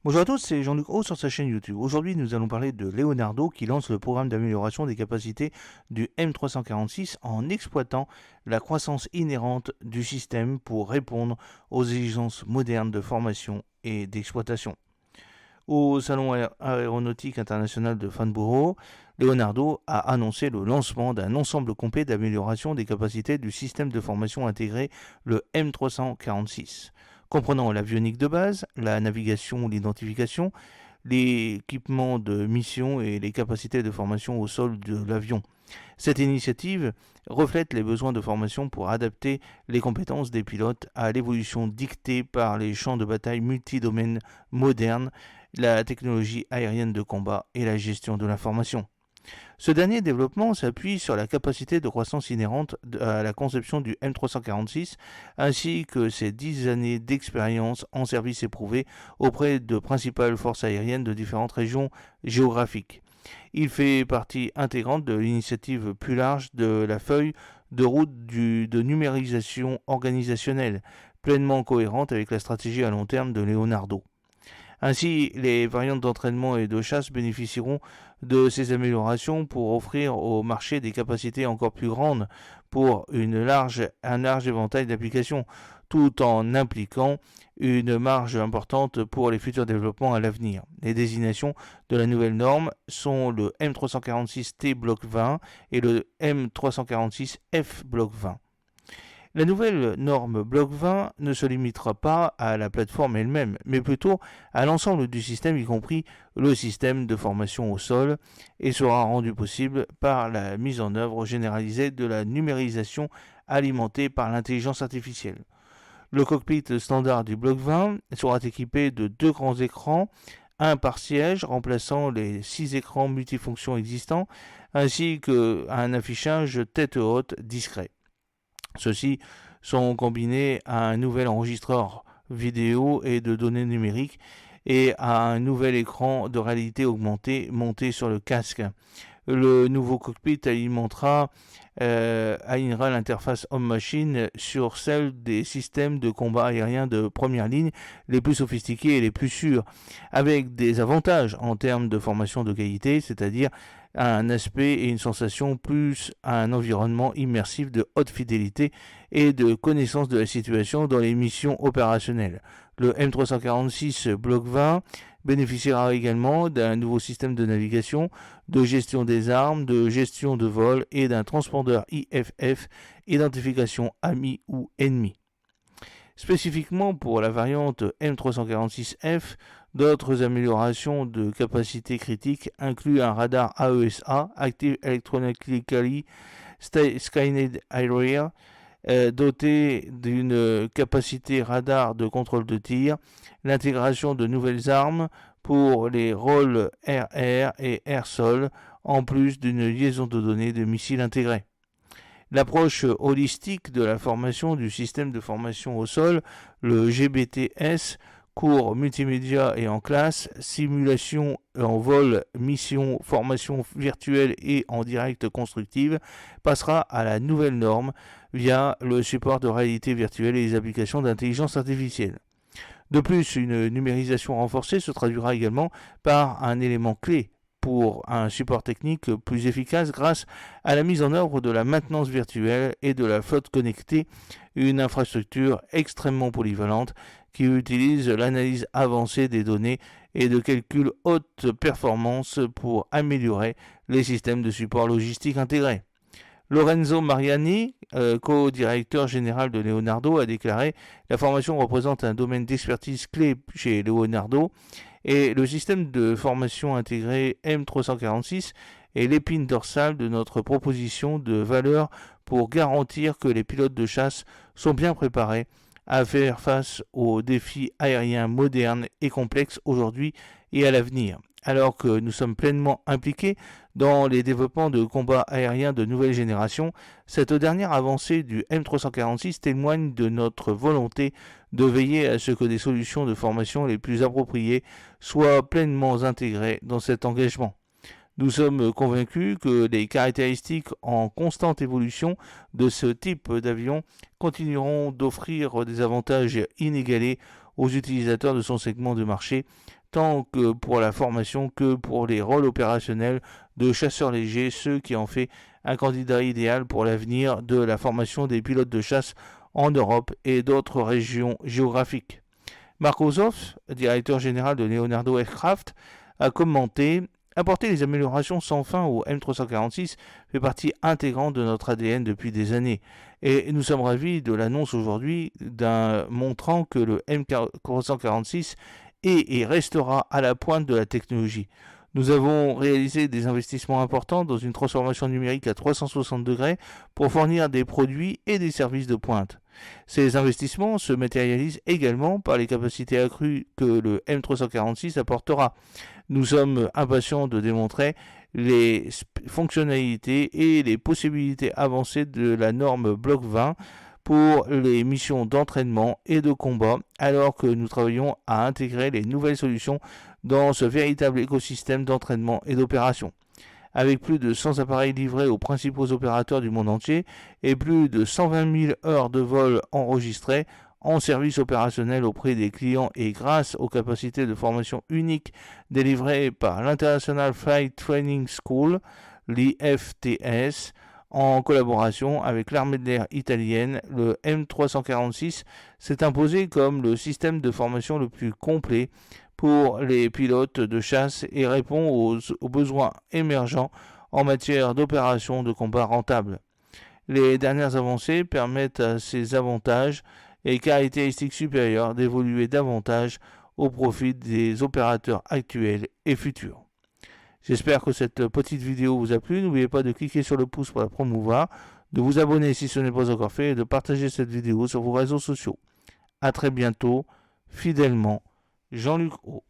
Bonjour à tous, c'est Jean-Luc Haut sur sa chaîne YouTube. Aujourd'hui, nous allons parler de Leonardo qui lance le programme d'amélioration des capacités du M346 en exploitant la croissance inhérente du système pour répondre aux exigences modernes de formation et d'exploitation. Au Salon aéronautique international de Farnborough, Leonardo a annoncé le lancement d'un ensemble complet d'amélioration des capacités du système de formation intégré, le M346, comprenant l'avionique de base, la navigation, l'identification, l'équipement de mission et les capacités de formation au sol de l'avion. Cette initiative reflète les besoins de formation pour adapter les compétences des pilotes à l'évolution dictée par les champs de bataille multidomaines modernes, la technologie aérienne de combat et la gestion de l'information. Ce dernier développement s'appuie sur la capacité de croissance inhérente à la conception du M346 ainsi que ses 10 années d'expérience en service éprouvé auprès de principales forces aériennes de différentes régions géographiques. Il fait partie intégrante de l'initiative plus large de la feuille de route de numérisation organisationnelle, pleinement cohérente avec la stratégie à long terme de Leonardo. Ainsi, les variantes d'entraînement et de chasse bénéficieront de ces améliorations pour offrir au marché des capacités encore plus grandes pour un large éventail d'applications, tout en impliquant une marge importante pour les futurs développements à l'avenir. Les désignations de la nouvelle norme sont le M346T Bloc 20 et le M346F Bloc 20. La nouvelle norme Bloc 20 ne se limitera pas à la plateforme elle-même, mais plutôt à l'ensemble du système, y compris le système de formation au sol, et sera rendu possible par la mise en œuvre généralisée de la numérisation alimentée par l'intelligence artificielle. Le cockpit standard du Bloc 20 sera équipé de 2 grands écrans, un par siège remplaçant les 6 écrans multifonctions existants, ainsi qu'un affichage tête haute discret. Ceux-ci sont combinés à un nouvel enregistreur vidéo et de données numériques et à un nouvel écran de réalité augmentée monté sur le casque. Le nouveau cockpit alignera l'interface homme-machine sur celle des systèmes de combat aérien de première ligne les plus sophistiqués et les plus sûrs, avec des avantages en termes de formation de qualité, c'est-à-dire un aspect et une sensation plus à un environnement immersif de haute fidélité et de connaissance de la situation dans les missions opérationnelles. Le M346 Bloc 20 bénéficiera également d'un nouveau système de navigation, de gestion des armes, de gestion de vol et d'un transpondeur IFF, identification ami ou ennemi. Spécifiquement pour la variante M346F, d'autres améliorations de capacité critique incluent un radar AESA, Active Electronically Scanned Area, doté d'une capacité radar de contrôle de tir, l'intégration de nouvelles armes pour les rôles air-air et air-sol, en plus d'une liaison de données de missiles intégrés. L'approche holistique de la formation du système de formation au sol, le GBTS, cours multimédia et en classe, simulation en vol, mission, formation virtuelle et en direct constructive, passera à la nouvelle norme via le support de réalité virtuelle et les applications d'intelligence artificielle. De plus, une numérisation renforcée se traduira également par un élément clé pour un support technique plus efficace grâce à la mise en œuvre de la maintenance virtuelle et de la flotte connectée, une infrastructure extrêmement polyvalente qui utilise l'analyse avancée des données et de calcul haute performance pour améliorer les systèmes de support logistique intégrés. Lorenzo Mariani, co-directeur général de Leonardo, a déclaré « La formation représente un domaine d'expertise clé chez Leonardo et le système de formation intégré M346 est l'épine dorsale de notre proposition de valeur pour garantir que les pilotes de chasse sont bien préparés à faire face aux défis aériens modernes et complexes aujourd'hui et à l'avenir. Alors que nous sommes pleinement impliqués dans les développements de combats aériens de nouvelle génération, cette dernière avancée du M346 témoigne de notre volonté de veiller à ce que des solutions de formation les plus appropriées soient pleinement intégrées dans cet engagement. Nous sommes convaincus que les caractéristiques en constante évolution de ce type d'avion continueront d'offrir des avantages inégalés aux utilisateurs de son segment de marché, tant que pour la formation que pour les rôles opérationnels de chasseurs légers, ce qui en fait un candidat idéal pour l'avenir de la formation des pilotes de chasse en Europe et d'autres régions géographiques. Mark Ossoff, directeur général de Leonardo Aircraft, a commenté: apporter les améliorations sans fin au M346 fait partie intégrante de notre ADN depuis des années. Et nous sommes ravis de l'annonce aujourd'hui montrant que le M346 est et restera à la pointe de la technologie. Nous avons réalisé des investissements importants dans une transformation numérique à 360 degrés pour fournir des produits et des services de pointe. Ces investissements se matérialisent également par les capacités accrues que le M346 apportera. Nous sommes impatients de démontrer les fonctionnalités et les possibilités avancées de la norme Block 20 pour les missions d'entraînement et de combat, alors que nous travaillons à intégrer les nouvelles solutions dans ce véritable écosystème d'entraînement et d'opération. Avec plus de 100 appareils livrés aux principaux opérateurs du monde entier et plus de 120 000 heures de vol enregistrées en service opérationnel auprès des clients et grâce aux capacités de formation uniques délivrées par l'International Flight Training School, l'IFTS, en collaboration avec l'armée de l'air italienne, le M346 s'est imposé comme le système de formation le plus complet pour les pilotes de chasse et répond aux besoins émergents en matière d'opérations de combat rentables. Les dernières avancées permettent à ces avantages et caractéristiques supérieures d'évoluer davantage au profit des opérateurs actuels et futurs. J'espère que cette petite vidéo vous a plu. N'oubliez pas de cliquer sur le pouce pour la promouvoir, de vous abonner si ce n'est pas encore fait et de partager cette vidéo sur vos réseaux sociaux. A très bientôt, fidèlement, Jean-Luc O.